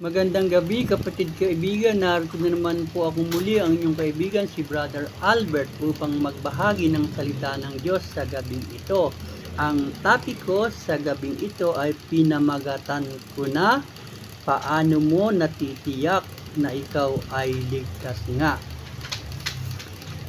Magandang gabi kapatid kaibigan, narito na naman po ako muli ang inyong kaibigan si Brother Albert upang magbahagi ng salita ng Diyos sa gabing ito. Ang topic ko sa gabing ito ay pinamagatan ko na, paano mo natitiyak na ikaw ay ligtas nga.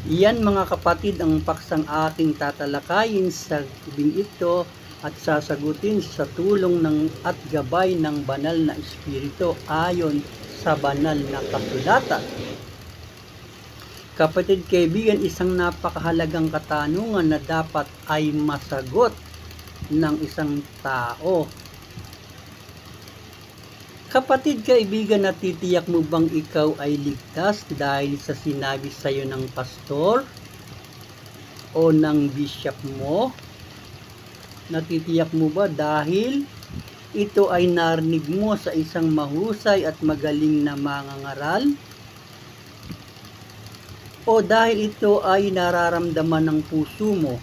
Iyan mga kapatid ang paksang ating tatalakayin sa gabing ito at sasagutin sa tulong ng at gabay ng banal na Espiritu ayon sa banal na kasulatan. Kapatid kaibigan, isang napakahalagang katanungan na dapat ay masagot ng isang tao. Kapatid kaibigan, natitiyak mo bang ikaw ay ligtas dahil sa sinabi sa iyo ng pastor o ng bishop mo? Natitiyak mo ba dahil ito ay narinig mo sa isang mahusay at magaling na mangangaral? O dahil ito ay nararamdaman ng puso mo?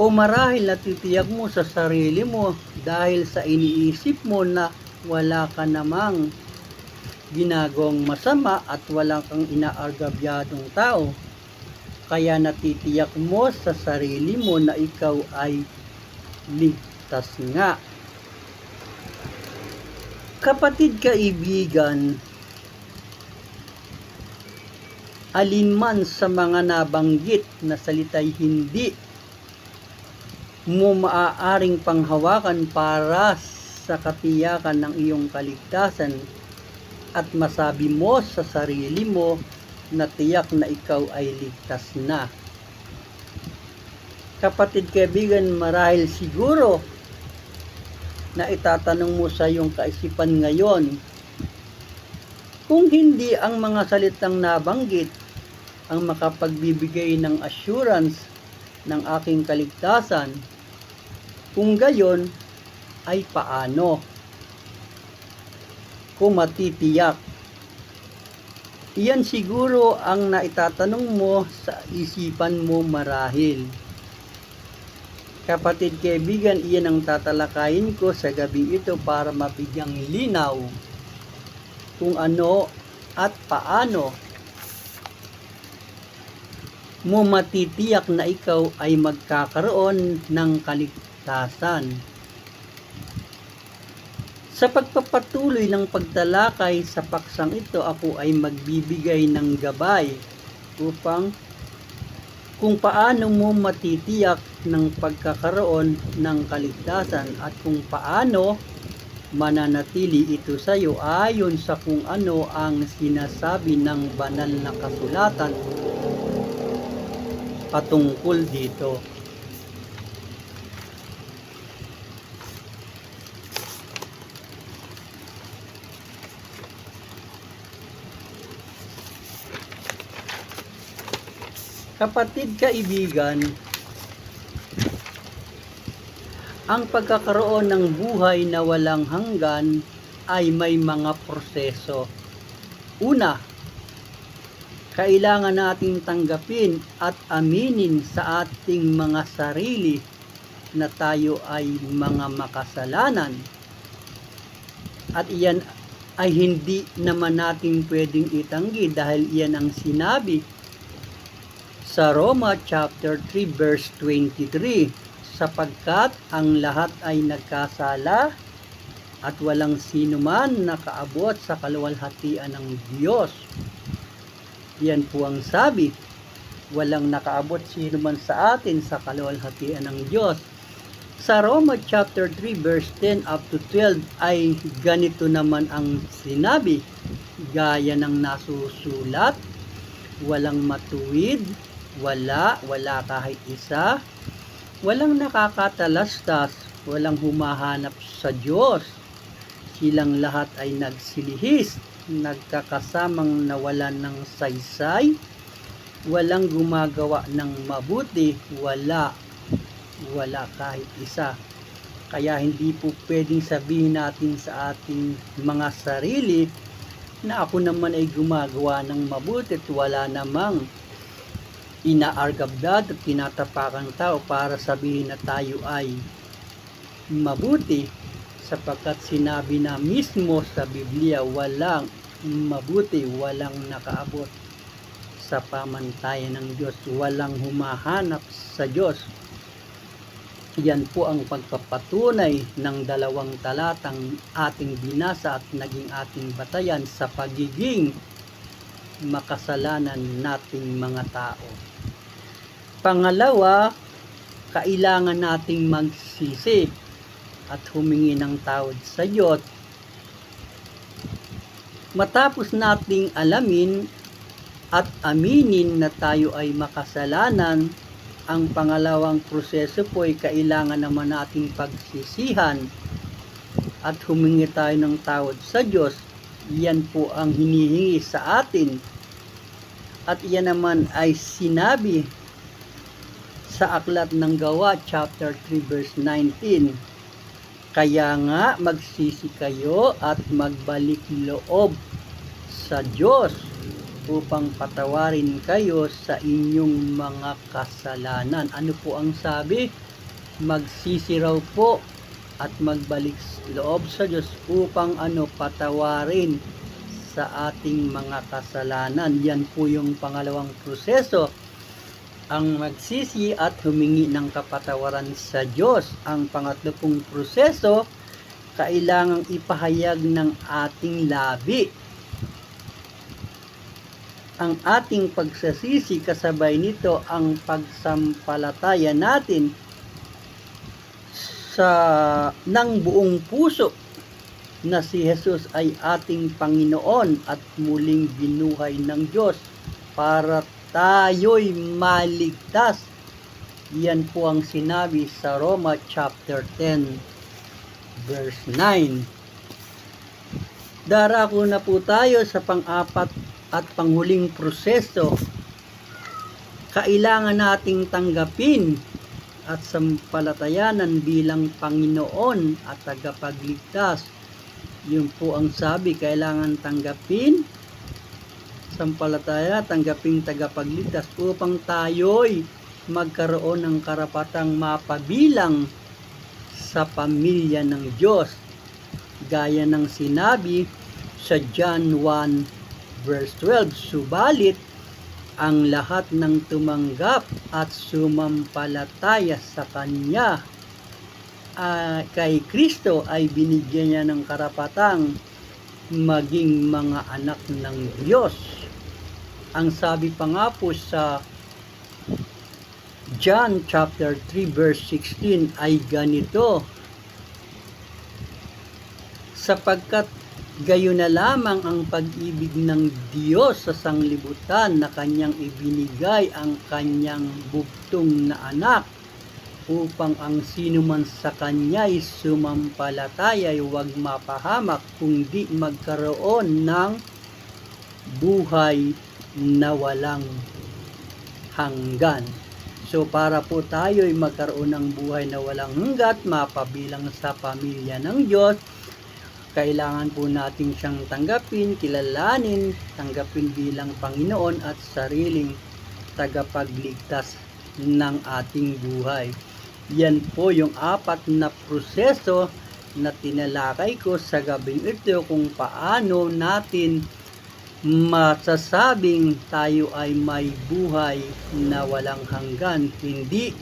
O marahil natitiyak mo sa sarili mo dahil sa iniisip mo na wala ka namang ginagawang masama at wala kang inaargabyadong tao? Kaya natitiyak mo sa sarili mo na ikaw ay ligtas nga. Kapatid kaibigan, alinman sa mga nabanggit na salita'y hindi mo maaaring panghawakan para sa katiyakan ng iyong kaligtasan at masabi mo sa sarili mo na tiyak na ikaw ay ligtas na. Kapatid kaibigan, marahil siguro na itatanong mo sa iyong kaisipan ngayon, kung hindi ang mga salitang nabanggit ang makapagbibigay ng assurance ng aking kaligtasan, kung gayon ay paano ko matitiyak? Iyan siguro ang naitatanong mo sa isipan mo marahil. Kapatid kaibigan, iyan ang tatalakayin ko sa gabing ito para mabigyang linaw kung ano at paano mo matitiyak na ikaw ay magkakaroon ng kaligtasan. Sa pagpapatuloy ng pagtalakay sa paksang ito, ako ay magbibigay ng gabay upang kung paano mo matitiyak ng pagkakaroon ng kaligtasan at kung paano mananatili ito sa iyo ayon sa kung ano ang sinasabi ng banal na kasulatan patungkol dito. Kapatid kaibigan, ang pagkakaroon ng buhay na walang hanggan ay may mga proseso. Una, kailangan nating tanggapin at aminin sa ating mga sarili na tayo ay mga makasalanan. At iyan ay hindi naman natin pwedeng itanggi dahil iyan ang sinabi sa Roma chapter 3 verse 23, sapagkat ang lahat ay nagkasala at walang sino man nakaabot sa kaluwalhatian ng Diyos. Yan po ang sabi, walang nakaabot sino man sa atin sa kaluwalhatian ng Diyos. Sa Roma chapter 3 verse 10 up to 12 ay ganito naman ang sinabi, gaya ng nasusulat, walang matuwid, wala kahit isa, walang nakakatalastas, walang humahanap sa Diyos. Silang lahat ay nagsilihis, nagkakasamang nawalan ng saysay, walang gumagawa ng mabuti, wala kahit isa. Kaya hindi po pwedeng sabihin natin sa ating mga sarili na ako naman ay gumagawa ng mabuti at wala namang inaargabdad at tinatapakang tao para sabihin na tayo ay mabuti, sapagkat sinabi na mismo sa Biblia, walang mabuti, walang nakaabot sa pamantayan ng Diyos, walang humahanap sa Diyos. Yan po ang pagpapatunay ng 2 talatang ating binasa at naging ating batayan sa pagiging makasalanan nating mga tao. Pangalawa, kailangan nating magsisi at humingi ng tawad sa Diyos. Matapos nating alamin at aminin na tayo ay makasalanan, ang pangalawang proseso po ay kailangan naman nating pagsisihan at humingi tayo ng tawad sa Diyos. Yan po ang hinihingi sa atin. At yan naman ay sinabi sa Aklat ng Gawa, chapter 3, verse 19. Kaya nga magsisi kayo at magbalik loob sa Diyos upang patawarin kayo sa inyong mga kasalanan. Ano po ang sabi? Magsisi raw po at magbalik loob sa Diyos upang patawarin sa ating mga kasalanan. Yan po yung pangalawang proseso, ang magsisi at humingi ng kapatawaran sa Diyos. Ang pangatlo pong proseso, kailangang ipahayag ng ating labi ang ating pagsasisi, kasabay nito ang pagsampalataya natin ng buong puso na si Jesus ay ating Panginoon at muling binuhay ng Diyos para tayo'y maligtas. Yan po ang sinabi sa Roma chapter 10 verse 9. Darako na po tayo sa pang-apat at panghuling proseso. Kailangan nating tanggapin at sampalatayanan bilang Panginoon at tagapagligtas. Yun po ang sabi, kailangan tanggapin, sampalataya, tanggaping tagapagligtas upang tayo'y magkaroon ng karapatang mapabilang sa pamilya ng Diyos. Gaya ng sinabi sa John 1 verse 12, subalit ang lahat ng tumanggap at sumampalataya sa Kanya kay Kristo ay binigyan niya ng karapatang maging mga anak ng Diyos. Ang sabi pa nga po sa John chapter 3 verse 16 ay ganito, sapagkat gayon na lamang ang pag-ibig ng Diyos sa sanglibutan na Kanyang ibinigay ang Kanyang bugtong na anak, upang ang sino man sa Kanya'y sumampalataya ay huwag mapahamak, kundi magkaroon ng buhay na walang hanggan. So para po tayo'y magkaroon ng buhay na walang hanggan, mapabilang sa pamilya ng Diyos, kailangan po natin siyang tanggapin, kilalanin, tanggapin bilang Panginoon at sariling tagapagligtas ng ating buhay. Yan po yung 4 na proseso na tinalakay ko sa gabing ito, kung paano natin masasabing tayo ay may buhay na walang hanggan. Hindi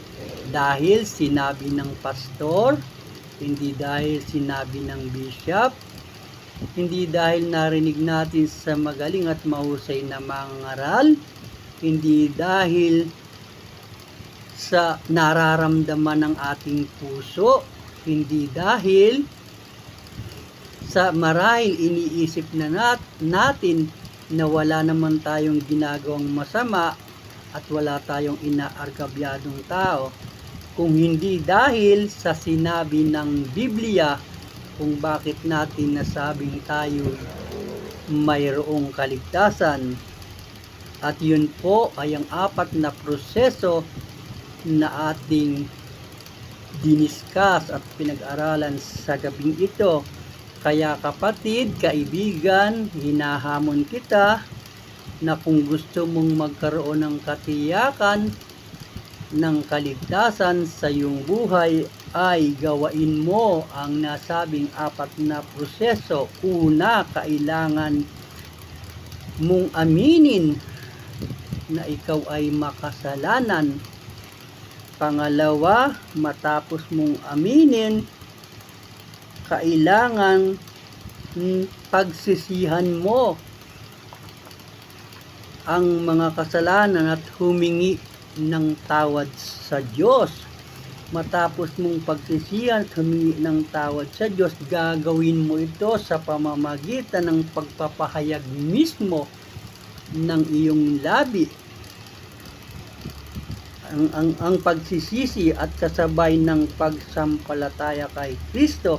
dahil sinabi ng pastor, hindi dahil sinabi ng bishop, hindi dahil narinig natin sa magaling at mahusay na mangaral, hindi dahil sa nararamdaman ng ating puso, hindi dahil sa marahil iniisip na natin na wala naman tayong ginagawang masama at wala tayong inaargabyadong tao, kung hindi dahil sa sinabi ng Biblia kung bakit natin nasabing tayo mayroong kaligtasan. At yun po ay ang 4 na proseso na ating diniskas at pinag-aralan sa gabing ito. Kaya kapatid, kaibigan, hinahamon kita na kung gusto mong magkaroon ng katiyakan ng kaligtasan sa iyong buhay ay gawain mo ang nasabing 4 na proseso. Una, kailangan mong aminin na ikaw ay makasalanan. Pangalawa, matapos mong aminin, kailangan pagsisihan mo ang mga kasalanan at humingi ng tawad sa Diyos. Matapos mong pagsisihan at humingi ng tawad sa Diyos, gagawin mo ito sa pamamagitan ng pagpapahayag mismo ng iyong labi. Ang pagsisisi at kasabay ng pagsampalataya kay Kristo.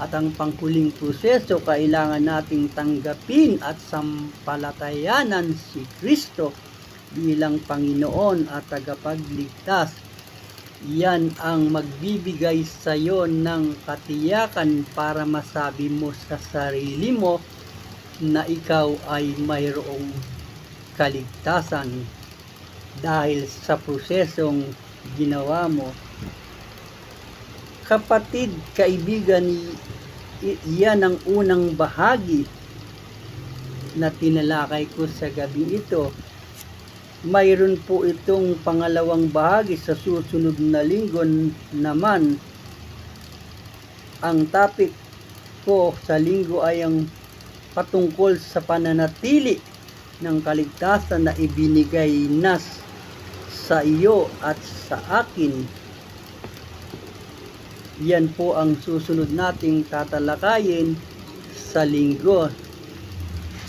At ang panghuling proseso, kailangan nating tanggapin at sampalatayanan si Kristo bilang Panginoon at tagapagligtas. Yan ang magbibigay sa iyo ng katiyakan para masabi mo sa sarili mo na ikaw ay mayroong kaligtasan dahil sa prosesong ginawa mo. Kapatid, kaibigan, iyan ang unang bahagi na tinalakay ko sa gabi ito. Mayroon po itong pangalawang bahagi sa susunod na linggo naman. Ang topic ko sa linggo ay ang patungkol sa pananatili ng kaligtasan na ibinigay na sa iyo at sa akin. Yan po ang susunod nating tatalakayin sa linggo.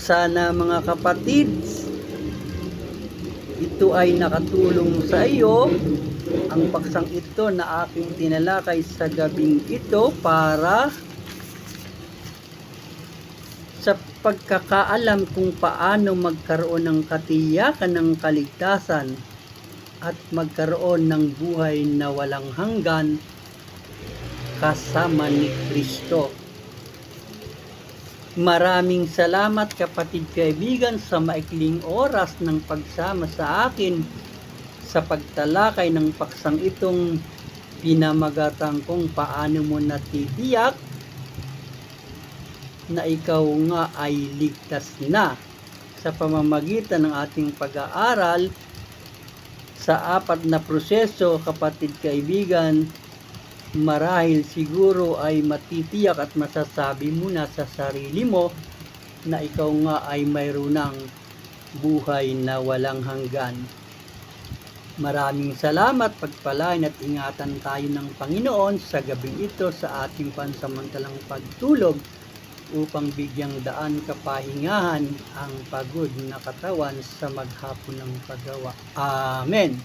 Sana mga kapatid, ito ay nakatulong sa iyo, ang paksang ito na aking tinalakay sa gabing ito para sa pagkakaalam kung paano magkaroon ng katiyakan ng kaligtasan at magkaroon ng buhay na walang hanggan kasama ni Kristo. Maraming salamat kapatid kaibigan sa maikling oras ng pagsama sa akin sa pagtalakay ng paksang itong pinamagatan kung paano mo natitiyak na ikaw nga ay ligtas na sa pamamagitan ng ating pag-aaral sa 4 na proseso. Kapatid kaibigan, marahil siguro ay matitiyak at masasabi mo na sa sarili mo na ikaw nga ay mayroon ng buhay na walang hanggan. Maraming salamat, pagpalain at ingatan tayo ng Panginoon sa gabing ito sa ating pansamantalang pagtulog upang bigyang daan kapahingahan ang pagod na katawan sa maghapon ng paggawa. Amen.